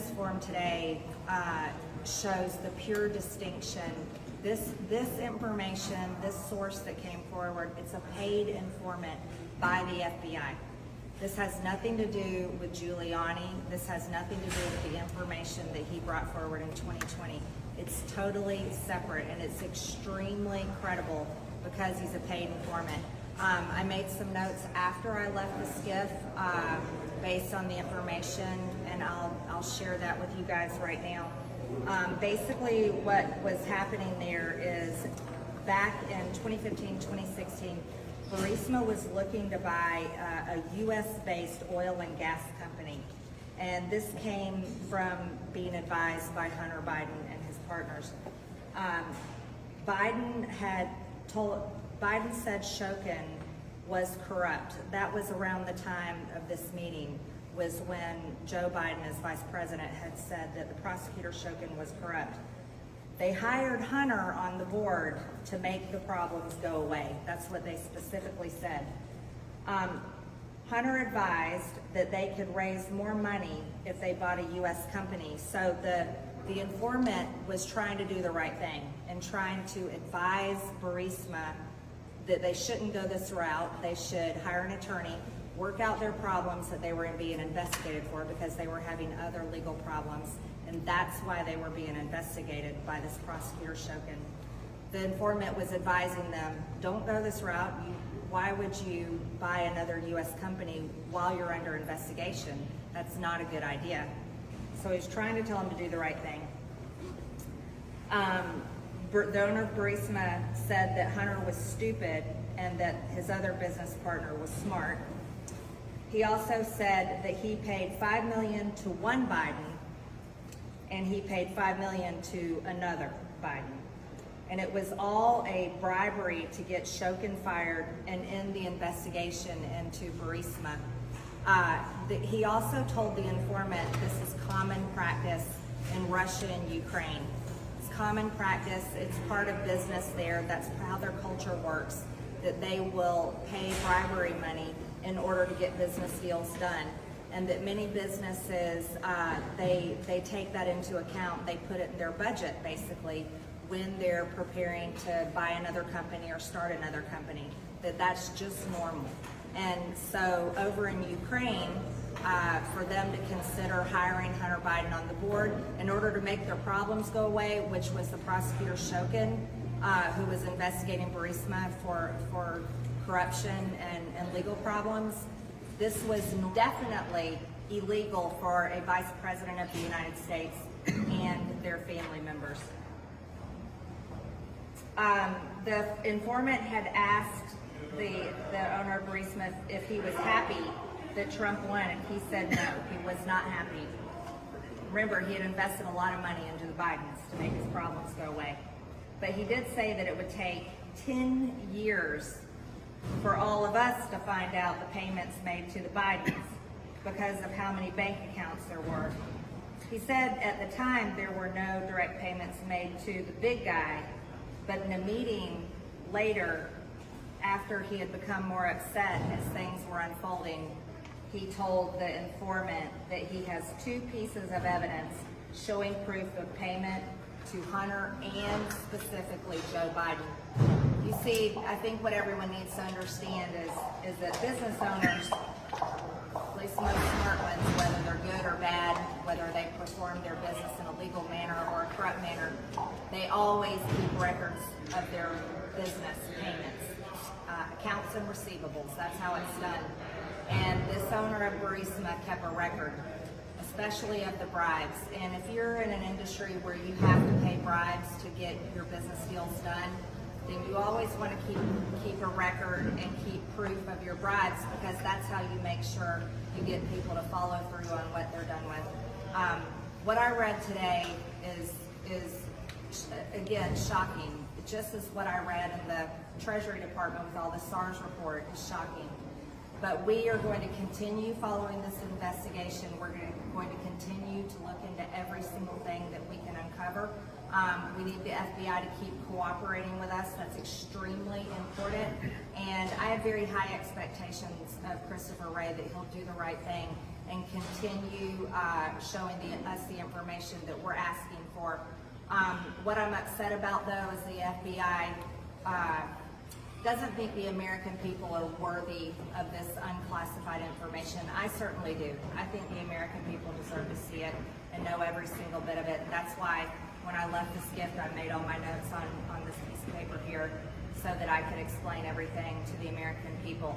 notice form today shows the pure distinction. This information, this source that came forward, it's a paid informant by the FBI. This has nothing to do with Giuliani. This has nothing to do with the information that he brought forward in 2020. It's totally separate, and it's extremely credible because he's a paid informant. I made some notes after I left the SCIF based on the information, and I'll share that with you guys right now. Basically, what was happening there is back in 2015, 2016, Burisma was looking to buy a U.S.-based oil and gas company. And this came from being advised by Hunter Biden and his partners. Biden said Shokin was corrupt. That was around the time of this meeting, was when Joe Biden, as vice president, had said that the prosecutor Shokin was corrupt. They hired Hunter on the board to make the problems go away. That's what they specifically said. Hunter advised that they could raise more money if they bought a U.S. company. So the informant was trying to do the right thing and trying to advise Burisma that they shouldn't go this route. They should hire an attorney, work out their problems that they were being investigated for because they were having other legal problems. And that's why they were being investigated by this prosecutor Shokin. The informant was advising them, don't go this route. Why would you buy another U.S. company while you're under investigation? That's not a good idea. So he's trying to tell them to do the right thing. The owner of Burisma said that Hunter was stupid and that his other business partner was smart. He also said that he paid $5 million to one Biden and he paid $5 million to another Biden. And it was all a bribery to get Shokin fired and end the investigation into Burisma. He also told the informant this is common practice in Russia and Ukraine. It's common practice, it's part of business there, that's how their culture works, that they will pay bribery money in order to get business deals done. And that many businesses, they take that into account, they put it in their budget basically when they're preparing to buy another company or start another company, that's just normal. And so over in Ukraine, for them to consider hiring Hunter Biden on the board in order to make their problems go away, which was the prosecutor Shokin, who was investigating Burisma for corruption and legal problems. This was definitely illegal for a vice president of the United States and their family members. The informant had asked the owner of Burisma if he was happy that Trump won, and he said no, he was not happy. Remember, he had invested a lot of money into the Bidens to make his problems go away. But he did say that it would take 10 years for all of us to find out the payments made to the Bidens because of how many bank accounts there were. He said at the time there were no direct payments made to the big guy, but in a meeting later, after he had become more upset as things were unfolding, he told the informant that he has two pieces of evidence showing proof of payment to Hunter and specifically Joe Biden. You see, I think what everyone needs to understand is that business owners, at least the most smart ones, whether they're good or bad, whether they perform their business in a legal manner or a corrupt manner, they always keep records of their business payments, accounts and receivables. That's how it's done. And this owner of Burisma kept a record, especially of the bribes. And if you're in an industry where you have to pay bribes to get your business deals done, then you always want to keep a record and keep proof of your bribes, because that's how you make sure you get people to follow through on what they're done with. What I read today is again shocking. Just as what I read in the Treasury Department with all the SARS report is shocking. But we are going to continue following this investigation. We're going to continue to look into every single thing that we can uncover. We need the FBI to keep cooperating with us. That's extremely important. And I have very high expectations of Christopher Wray that he'll do the right thing and continue showing us the information that we're asking for. What I'm upset about, though, is the FBI doesn't think the American people are worthy of this unclassified information. I certainly do. I think the American people deserve to see it and know every single bit of it. That's why when I left this gift, I made all my notes on this piece of paper here so that I could explain everything to the American people.